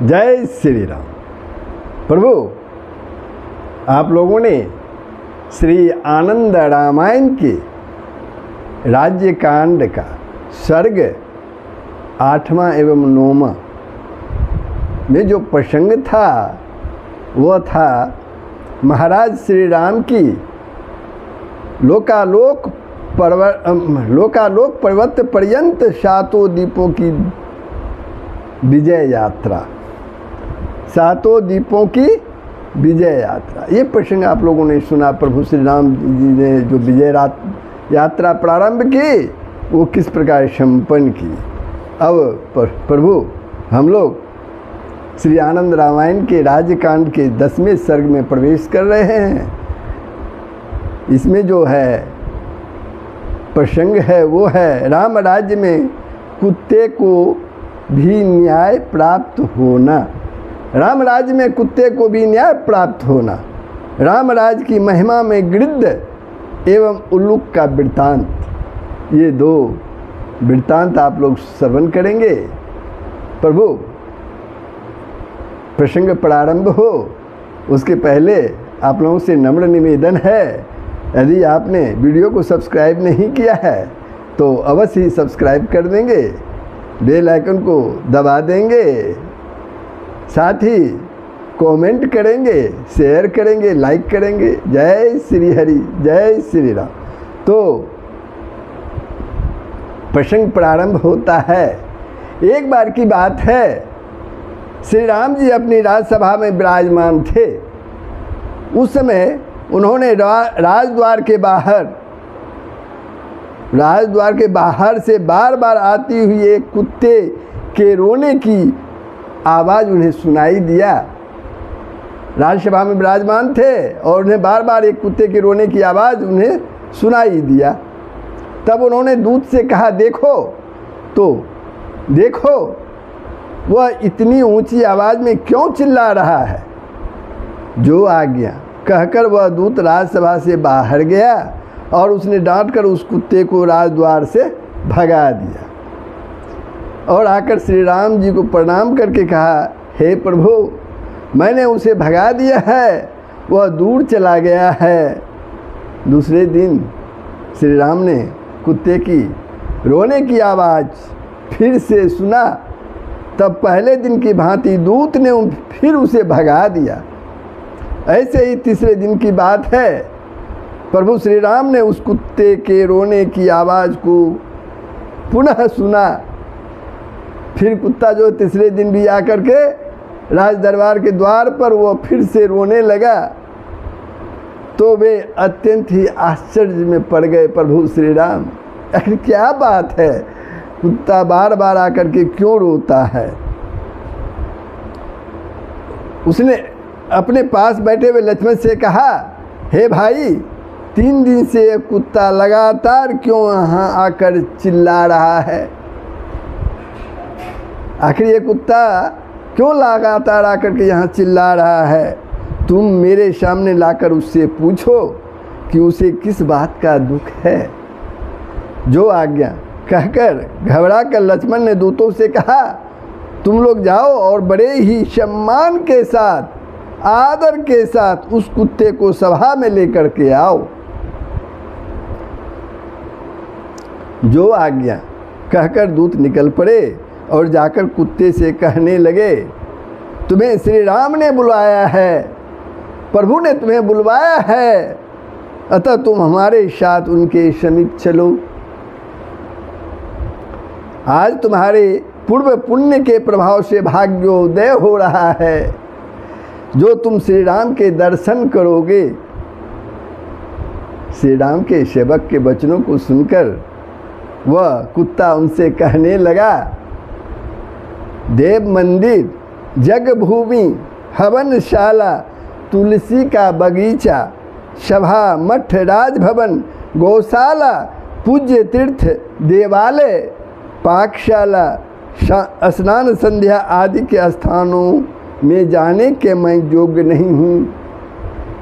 जय श्री राम। प्रभु, आप लोगों ने श्री आनंद रामायण के राज्य कांड का सर्ग 8वां एवं 9वां में जो प्रसंग था वह था महाराज श्री राम की लोकालोक पर्वत पर्यंत सातों द्वीपों की विजय यात्रा, सातों द्वीपों की विजय यात्रा। ये प्रसंग आप लोगों ने सुना। प्रभु श्री राम जी ने जो विजय यात्रा प्रारंभ की वो किस प्रकार संपन्न की। अब प्रभु हम लोग श्री आनंद रामायण के राज्यकांड के 10वें सर्ग में प्रवेश कर रहे हैं। इसमें जो है प्रसंग है वो है राम राज्य में कुत्ते को भी न्याय प्राप्त होना। राम राज्य में कुत्ते को भी न्याय प्राप्त होना। राम राज्य की महिमा में गिद्ध एवं उल्लूक का वृत्तांत, ये दो वृत्तांत आप लोग श्रवण करेंगे। प्रभु, प्रसंग प्रारंभ हो उसके पहले आप लोगों से नम्र निवेदन है, यदि आपने वीडियो को सब्सक्राइब नहीं किया है तो अवश्य ही सब्सक्राइब कर देंगे, बेल आइकन को दबा देंगे, साथ ही कमेंट करेंगे, शेयर करेंगे, लाइक करेंगे। जय श्री हरि, जय श्री राम। तो प्रसंग प्रारंभ होता है। एक बार की बात है, श्री राम जी अपनी राजसभा में विराजमान थे। उस समय उन्होंने राजद्वार के बाहर से बार बार आती हुई एक कुत्ते के रोने की आवाज़ उन्हें सुनाई दिया। राजसभा में विराजमान थे और उन्हें बार बार एक कुत्ते के रोने की आवाज़ उन्हें सुनाई दिया। तब उन्होंने दूत से कहा, देखो वह इतनी ऊंची आवाज़ में क्यों चिल्ला रहा है। जो आज्ञा कहकर वह दूत राजसभा से बाहर गया और उसने डांटकर उस कुत्ते को राजद्वार से भगा दिया और आकर श्री राम जी को प्रणाम करके कहा, हे प्रभु, मैंने उसे भगा दिया है, वह दूर चला गया है। दूसरे दिन श्री राम ने कुत्ते की रोने की आवाज़ फिर से सुना। तब पहले दिन की भांति दूत ने फिर उसे भगा दिया। ऐसे ही तीसरे दिन की बात है, प्रभु श्री राम ने उस कुत्ते के रोने की आवाज़ को पुनः सुना। फिर कुत्ता जो तीसरे दिन भी आकर के राज दरबार के द्वार पर वो फिर से रोने लगा। तो वे अत्यंत ही आश्चर्य में पड़ गए। प्रभु श्री राम, आखिर क्या बात है, कुत्ता बार बार आकर के क्यों रोता है। उसने अपने पास बैठे हुए लक्ष्मण से कहा, हे भाई, 3 दिन से यह कुत्ता लगातार क्यों यहाँ आकर चिल्ला रहा है। आखिर ये कुत्ता क्यों लगातार आकर के यहाँ चिल्ला रहा है। तुम मेरे सामने लाकर उससे पूछो कि उसे किस बात का दुख है। जो आज्ञा कहकर घबरा कर लक्ष्मण ने दूतों से कहा, तुम लोग जाओ और बड़े ही सम्मान के साथ, आदर के साथ उस कुत्ते को सभा में लेकर के आओ। जो आज्ञा कहकर दूत निकल पड़े और जाकर कुत्ते से कहने लगे, तुम्हें श्री राम ने बुलाया है, प्रभु ने तुम्हें बुलवाया है, अतः तुम हमारे साथ उनके समीप चलो। आज तुम्हारे पूर्व पुण्य के प्रभाव से भाग्योदय हो रहा है। जो तुम श्री राम के दर्शन करोगे। श्री राम के सेवक के वचनों को सुनकर वह कुत्ता उनसे कहने लगा, देव मंदिर, जग भूमि, हवनशाला, तुलसी का बगीचा, सभा, मठ, राजभवन, गौशाला, पूज्य तीर्थ, देवालय, पाकशाला, स्नान संध्या आदि के स्थानों में जाने के मैं योग्य नहीं हूँ।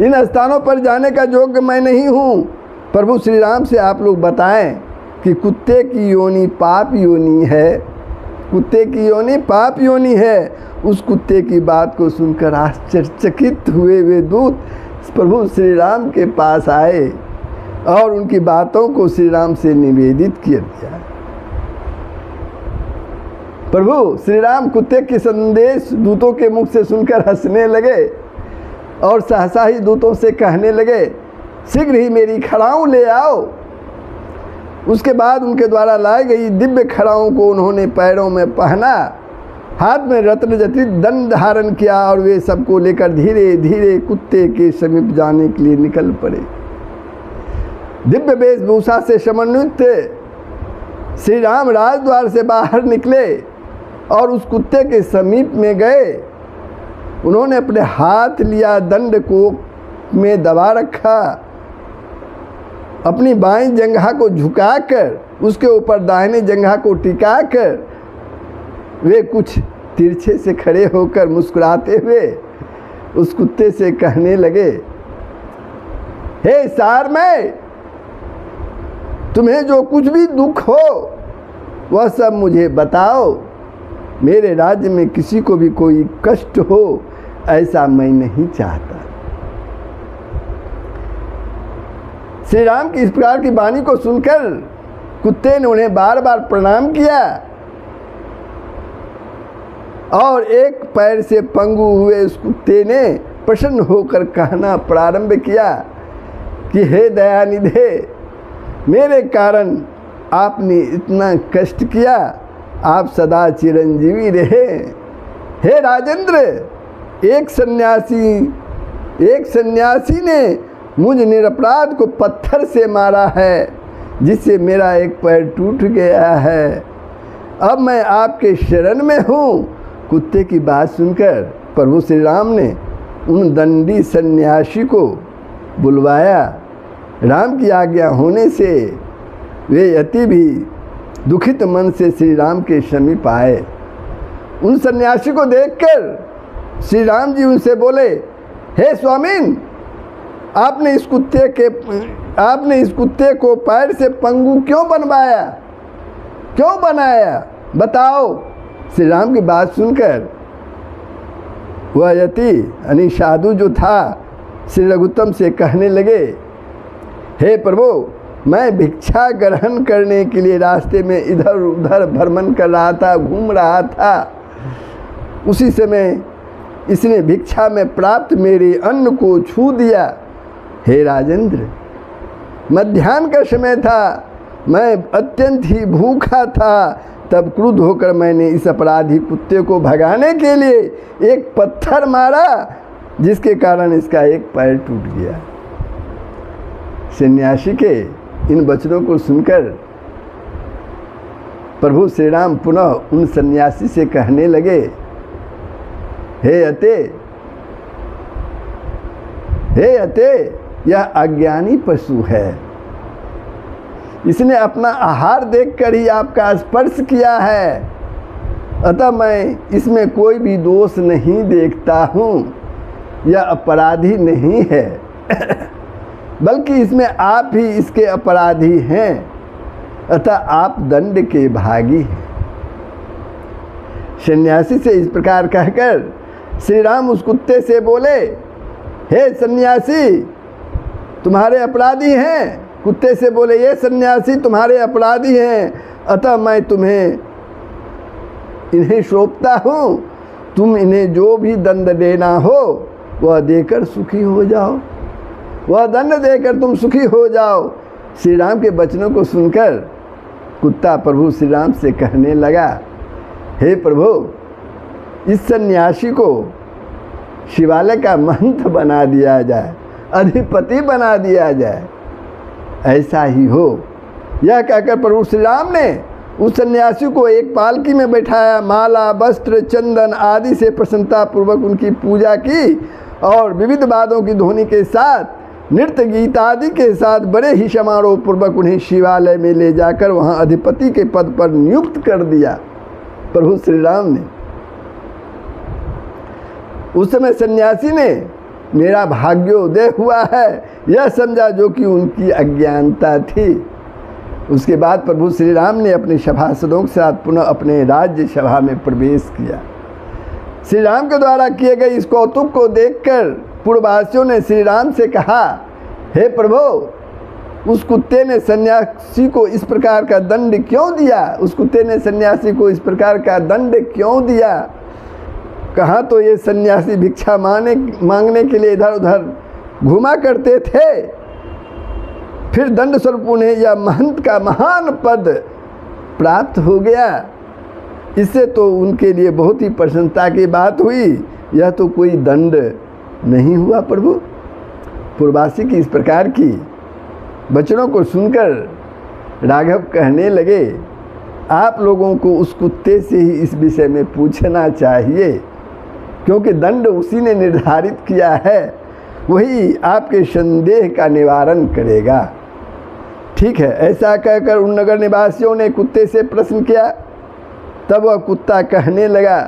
इन स्थानों पर जाने का योग्य मैं नहीं हूँ। प्रभु श्री राम से आप लोग बताएं कि कुत्ते की योनि पाप योनि है, कुत्ते की योनि पाप योनि है। उस कुत्ते की बात को सुनकर आश्चर्यचकित हुए वे दूत प्रभु श्री राम के पास आए और उनकी बातों को श्री राम से निवेदित किया दिया। प्रभु श्री राम कुत्ते के संदेश दूतों के मुख से सुनकर हंसने लगे और सहसा ही दूतों से कहने लगे, शीघ्र ही मेरी खड़ाऊं ले आओ। उसके बाद उनके द्वारा लाई गई दिव्य खड़ाऊं को उन्होंने पैरों में पहना, हाथ में रत्न जटित दंड धारण किया और वे सबको लेकर धीरे धीरे कुत्ते के समीप जाने के लिए निकल पड़े। दिव्य वेशभूषा से समन्वित श्री राम राजद्वार से बाहर निकले और उस कुत्ते के समीप में गए। उन्होंने अपने हाथ लिया, दंड को में दबा रखा, अपनी बाईं जंघा को झुकाकर उसके ऊपर दाहिनी जंघा को टिकाकर वे कुछ तिरछे से खड़े होकर मुस्कुराते हुए उस कुत्ते से कहने लगे, हे सार में, तुम्हें जो कुछ भी दुख हो वह सब मुझे बताओ। मेरे राज्य में किसी को भी कोई कष्ट हो ऐसा मैं नहीं चाहता। श्री राम की इस प्रकार की वाणी को सुनकर कुत्ते ने उन्हें बार बार प्रणाम किया और एक पैर से पंगु हुए उस कुत्ते ने प्रसन्न होकर कहना प्रारंभ किया कि हे दयानिधे, मेरे कारण आपने इतना कष्ट किया, आप सदा चिरंजीवी रहे। हे राजेंद्र, एक सन्यासी ने मुझ निरपराध को पत्थर से मारा है, जिससे मेरा एक पैर टूट गया है। अब मैं आपके शरण में हूँ। कुत्ते की बात सुनकर प्रभु श्री राम ने उन दंडी सन्यासी को बुलवाया। राम की आज्ञा होने से वे अति भी दुखित मन से श्री राम के समीप आए। उन सन्यासी को देखकर श्री राम जी उनसे बोले, हे स्वामीन, आपने इस कुत्ते को पैर से पंगु क्यों बनाया, बताओ। श्री राम की बात सुनकर वह यति यानी साधु जो था श्री रघुत्तम से कहने लगे, हे प्रभु, मैं भिक्षा ग्रहण करने के लिए रास्ते में इधर उधर भ्रमण कर रहा था, घूम रहा था। उसी समय इसने भिक्षा में प्राप्त मेरे अन्न को छू दिया। हे राजेंद्र, मध्याह्न का समय था, मैं अत्यंत ही भूखा था। तब क्रुद्ध होकर मैंने इस अपराधी कुत्ते को भगाने के लिए एक पत्थर मारा, जिसके कारण इसका एक पैर टूट गया। सन्यासी के इन वचनों को सुनकर प्रभु श्री राम पुनः उन सन्यासी से कहने लगे, हे अते, यह अज्ञानी पशु है। इसने अपना आहार देखकर ही आपका स्पर्श किया है, अतः मैं इसमें कोई भी दोष नहीं देखता हूँ। यह अपराधी नहीं है बल्कि इसमें आप ही इसके अपराधी हैं, अतः आप दंड के भागी हैं। सन्यासी से इस प्रकार कहकर श्री राम उस कुत्ते से बोले, हे सन्यासी, तुम्हारे अपराधी हैं। कुत्ते से बोले, ये सन्यासी तुम्हारे अपराधी हैं, अतः मैं तुम्हें इन्हें सौंपता हूँ। तुम इन्हें जो भी दंड देना हो वह देकर सुखी हो जाओ, वह दंड देकर तुम सुखी हो जाओ। श्री राम के वचनों को सुनकर कुत्ता प्रभु श्री राम से कहने लगा, हे प्रभु, इस सन्यासी को शिवालय का महंत बना दिया जाए, अधिपति बना दिया जाए, ऐसा ही हो। यह कहकर प्रभु श्री राम ने उस सन्यासी को एक पालकी में बैठाया, माला, वस्त्र, चंदन आदि से प्रसन्नता पूर्वक उनकी पूजा की और विविध वाद्यों की ध्वनि के साथ, नृत्य गीत आदि के साथ बड़े ही समारोह पूर्वक उन्हें शिवालय में ले जाकर वहां अधिपति के पद पर नियुक्त कर दिया प्रभु श्री राम ने। उस समय सन्यासी ने मेरा भाग्योदय हुआ है यह समझा, जो कि उनकी अज्ञानता थी। उसके बाद प्रभु श्री राम ने अपने सभासदों के साथ पुनः अपने राज्य सभा में प्रवेश किया। श्री राम के द्वारा किए गए इस कौतुक को देखकर पूर्ववासियों ने श्री राम से कहा, हे प्रभु, उस कुत्ते ने सन्यासी को इस प्रकार का दंड क्यों दिया? उस कुत्ते ने सन्यासी को इस प्रकार का दंड क्यों दिया? कहाँ तो ये सन्यासी भिक्षा मांगने के लिए इधर उधर घुमा करते थे, फिर दंड स्वरूप उन्हें यह महंत का महान पद प्राप्त हो गया। इससे तो उनके लिए बहुत ही प्रसन्नता की बात हुई। यह तो कोई दंड नहीं हुआ प्रभु। पूर्ववासी की इस प्रकार की वचनों को सुनकर राघव कहने लगे, आप लोगों को उस कुत्ते से ही इस विषय में पूछना चाहिए, क्योंकि दंड उसी ने निर्धारित किया है, वही आपके संदेह का निवारण करेगा। ठीक है, ऐसा कहकर उन नगर निवासियों ने कुत्ते से प्रश्न किया। तब वह कुत्ता कहने लगा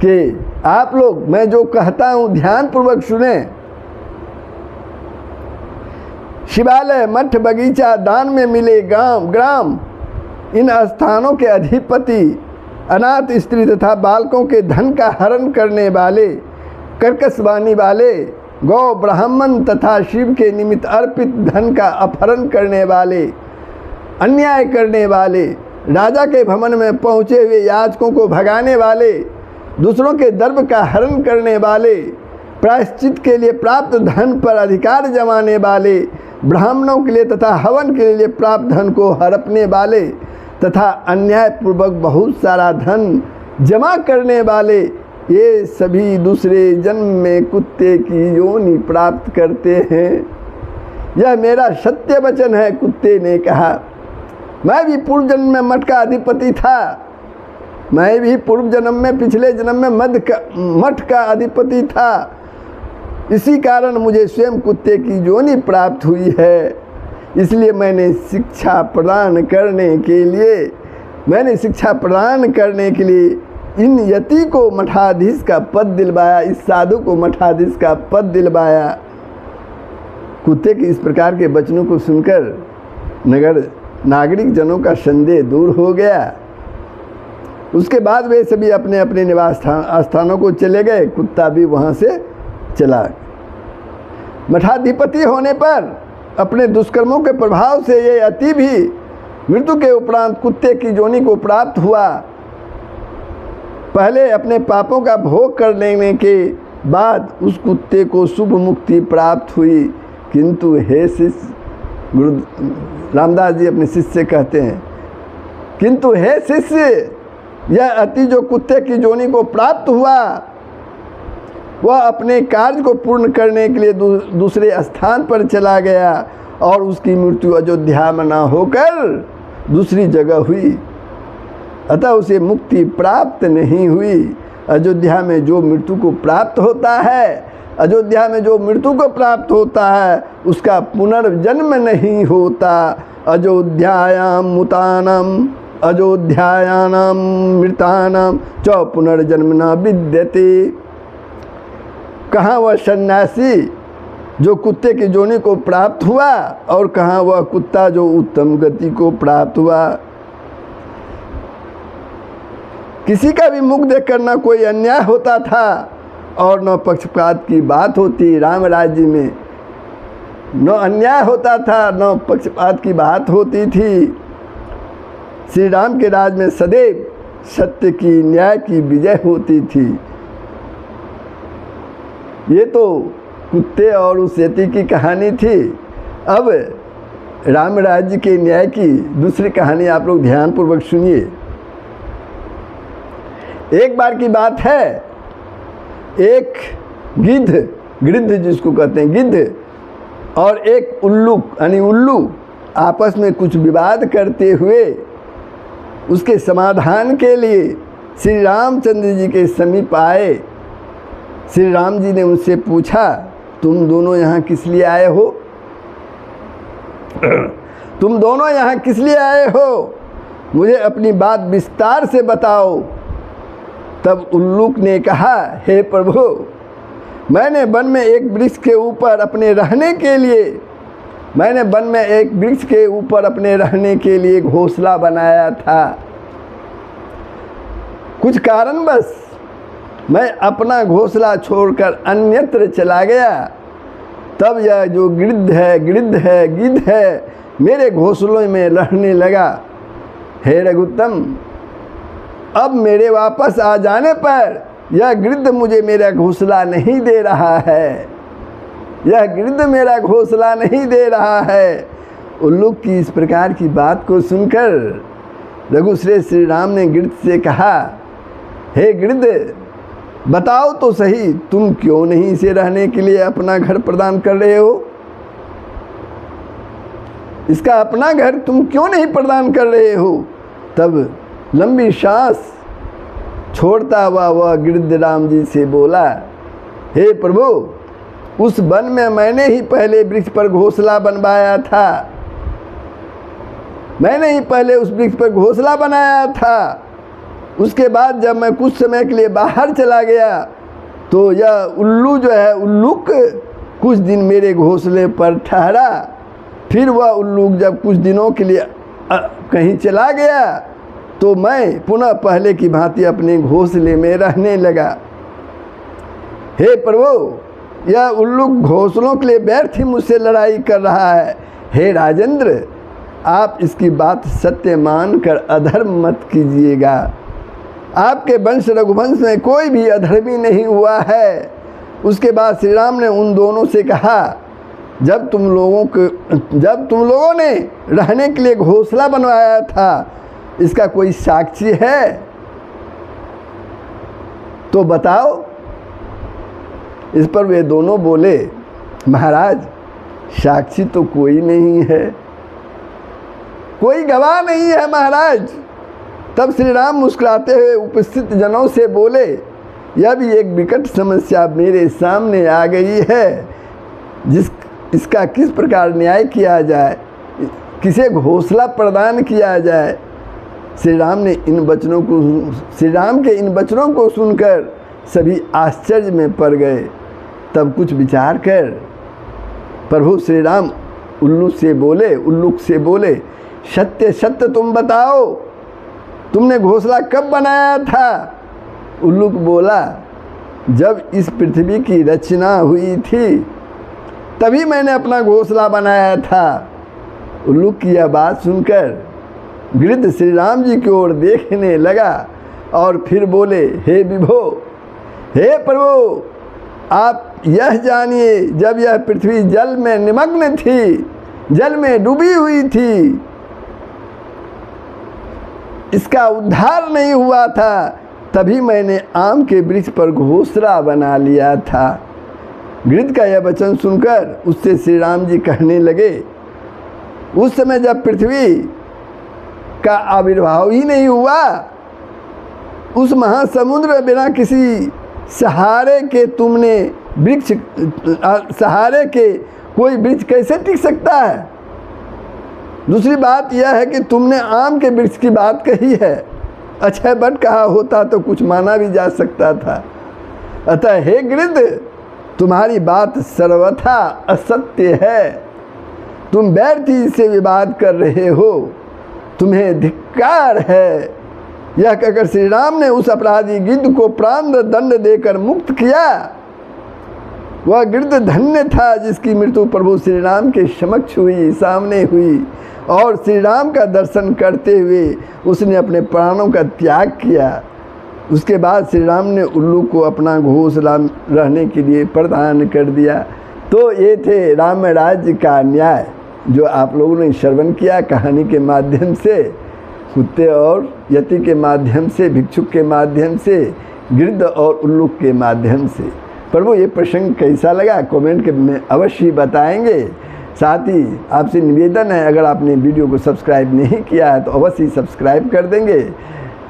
कि आप लोग मैं जो कहता हूँ ध्यानपूर्वक सुने। शिवालय, मठ, बगीचा, दान में मिले ग्राम, इन स्थानों के अधिपति, अनाथ स्त्री तथा बालकों के धन का हरण करने वाले, कर्कशवाणी वाले, गौ ब्राह्मण तथा शिव के निमित्त अर्पित धन का अपहरण करने वाले, अन्याय करने वाले, राजा के भवन में पहुँचे हुए याचकों को भगाने वाले, दूसरों के दर्भ का हरण करने वाले, प्रायश्चित के लिए प्राप्त धन पर अधिकार जमाने वाले, ब्राह्मणों के लिए तथा हवन के लिए प्राप्त धन को हड़पने वाले तथा अन्यायपूर्वक बहुत सारा धन जमा करने वाले, ये सभी दूसरे जन्म में कुत्ते की योनि प्राप्त करते हैं। यह मेरा सत्य वचन है। कुत्ते ने कहा, मैं भी पूर्व जन्म में मठ का अधिपति था। मैं भी पूर्व जन्म में, पिछले जन्म में मठ का अधिपति था। इसी कारण मुझे स्वयं कुत्ते की योनि प्राप्त हुई है। इसलिए मैंने शिक्षा प्रदान करने के लिए इन यति को मठाधीश का पद दिलवाया, इस साधु को मठाधीश का पद दिलवाया। कुत्ते के इस प्रकार के वचनों को सुनकर नागरिक जनों का संदेह दूर हो गया। उसके बाद वे सभी अपने अपने निवास स्थानों को चले गए। कुत्ता भी वहाँ से चला। मठाधिपति होने पर अपने दुष्कर्मों के प्रभाव से ये यति भी मृत्यु के उपरांत कुत्ते की योनि को प्राप्त हुआ। पहले अपने पापों का भोग कर लेने के बाद उस कुत्ते को शुभ मुक्ति प्राप्त हुई। किंतु हे शिष्य, गुरु रामदास जी अपने शिष्य से कहते हैं, किंतु हे शिष्य, यह अति जो कुत्ते की योनि को प्राप्त हुआ, वह अपने कार्य को पूर्ण करने के लिए दूसरे स्थान पर चला गया और उसकी मृत्यु अयोध्या में न होकर दूसरी जगह हुई। अतः उसे मुक्ति प्राप्त नहीं हुई। अयोध्या में जो मृत्यु को प्राप्त होता है, उसका पुनर्जन्म नहीं होता। अयोध्यायाम मृतानाम च पुनर्जन्म न विद्यते। कहाँ वह सन्यासी जो कुत्ते की योनि को प्राप्त हुआ और कहाँ वह कुत्ता जो उत्तम गति को प्राप्त हुआ। किसी का भी मुख देखकर न कोई अन्याय होता था और न पक्षपात की बात होती। राम राज्य में न अन्याय होता था, न पक्षपात की बात होती थी। श्री राम के राज में सदैव सत्य की, न्याय की विजय होती थी। ये तो कुत्ते और उस यति की कहानी थी। अब राम राज्य के न्याय की दूसरी कहानी आप लोग ध्यानपूर्वक सुनिए। एक बार की बात है, एक गिद्ध जिसको कहते हैं गिद्ध, और एक उल्लू आपस में कुछ विवाद करते हुए उसके समाधान के लिए श्री रामचंद्र जी के समीप आए। श्री राम जी ने उनसे पूछा, तुम दोनों यहाँ किस लिए आए हो? तुम दोनों यहाँ किस लिए आए हो? मुझे अपनी बात विस्तार से बताओ। तब उल्लूक ने कहा, हे प्रभु, मैंने वन में एक वृक्ष के ऊपर अपने रहने के लिए मैंने वन में एक वृक्ष के ऊपर अपने रहने के लिए घोंसला बनाया था। कुछ कारणवश मैं अपना घोंसला छोड़कर अन्यत्र चला गया। तब यह जो गिद्ध है मेरे घोंसलों में रहने लगा। हे रघुत्तम, अब मेरे वापस आ जाने पर यह गिद्ध मुझे मेरा घोंसला नहीं दे रहा है। यह गिद्ध मेरा घोंसला नहीं दे रहा है। उल्लूक की इस प्रकार की बात को सुनकर रघुश्रेष्ठ श्री राम ने गिद्ध से कहा, हे गिद्ध, बताओ तो सही, तुम क्यों नहीं इसे रहने के लिए अपना घर प्रदान कर रहे हो? इसका अपना घर तुम क्यों नहीं प्रदान कर रहे हो? तब लंबी सांस छोड़ता हुआ वह गिद्ध राम जी से बोला, हे प्रभु, उस वन में मैंने ही पहले वृक्ष पर घोंसला बनवाया था। मैंने ही पहले उस वृक्ष पर घोंसला बनाया था। उसके बाद जब मैं कुछ समय के लिए बाहर चला गया तो यह उल्लूक कुछ दिन मेरे घोंसले पर ठहरा। फिर वह उल्लूक जब कुछ दिनों के लिए कहीं चला गया तो मैं पुनः पहले की भांति अपने घोंसले में रहने लगा। हे प्रभु, यह उल्लूक घोंसलों के लिए व्यर्थ ही मुझसे लड़ाई कर रहा है। हे राजेंद्र, आप इसकी बात सत्य मानकर अधर्म मत कीजिएगा। आपके वंश रघुवंश में कोई भी अधर्मी नहीं हुआ है। उसके बाद श्री राम ने उन दोनों से कहा, जब तुम लोगों ने रहने के लिए घोंसला बनवाया था, इसका कोई साक्षी है तो बताओ। इस पर वे दोनों बोले, महाराज, साक्षी तो कोई नहीं है, कोई गवाह नहीं है महाराज। तब श्री राम मुस्कुराते हुए उपस्थित जनों से बोले, यह भी एक विकट समस्या मेरे सामने आ गई है। इसका किस प्रकार न्याय किया जाए, किसे घोंसला प्रदान किया जाए। श्री राम के इन वचनों को सुनकर सभी आश्चर्य में पड़ गए। तब कुछ विचार कर प्रभु श्री राम उल्लूक से बोले, सत्य सत्य तुम बताओ, तुमने घोंसला कब बनाया था? उल्लूक बोला, जब इस पृथ्वी की रचना हुई थी तभी मैंने अपना घोंसला बनाया था। उल्लूक की यह बात सुनकर गिद्ध श्री राम जी की ओर देखने लगा और फिर बोले, हे विभो, हे प्रभु, आप यह जानिए, जब यह पृथ्वी जल में निमग्न थी, जल में डूबी हुई थी, इसका उद्धार नहीं हुआ था, तभी मैंने आम के वृक्ष पर घोंसला बना लिया था। गिद्ध का यह वचन सुनकर उससे श्री राम जी कहने लगे, उस समय जब पृथ्वी का आविर्भाव ही नहीं हुआ, उस महासमुद्र में बिना किसी सहारे के कोई वृक्ष कैसे टिक सकता है? दूसरी बात यह है कि तुमने आम के वृक्ष की बात कही है। अक्षय वट कहा होता तो कुछ माना भी जा सकता था। अतः हे गिद्ध, तुम्हारी बात सर्वथा असत्य है। तुम व्यर्थ ही से विवाद कर रहे हो, तुम्हें धिक्कार है। यह कहकर श्री राम ने उस अपराधी गिद्ध को प्राण दंड देकर मुक्त किया। वह गिद्ध धन्य था जिसकी मृत्यु प्रभु श्री राम के समक्ष हुई, सामने हुई, और श्री राम का दर्शन करते हुए उसने अपने प्राणों का त्याग किया। उसके बाद श्री राम ने उल्लूक को अपना घोंसला रहने के लिए प्रदान कर दिया। तो ये थे राम राज्य का न्याय, जो आप लोगों ने श्रवण किया कहानी के माध्यम से, कुत्ते और यति के माध्यम से, भिक्षुक के माध्यम से, गिद्ध और उल्लूक के माध्यम से। प्रभु ये प्रसंग कैसा लगा कमेंट में अवश्य बताएंगे। साथ ही आपसे निवेदन है, अगर आपने वीडियो को सब्सक्राइब नहीं किया है तो अवश्य सब्सक्राइब कर देंगे,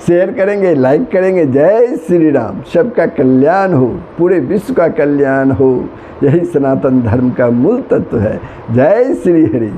शेयर करेंगे, लाइक करेंगे। जय श्री राम। सबका कल्याण हो, पूरे विश्व का कल्याण हो, यही सनातन धर्म का मूल तत्व है। जय श्री हरि।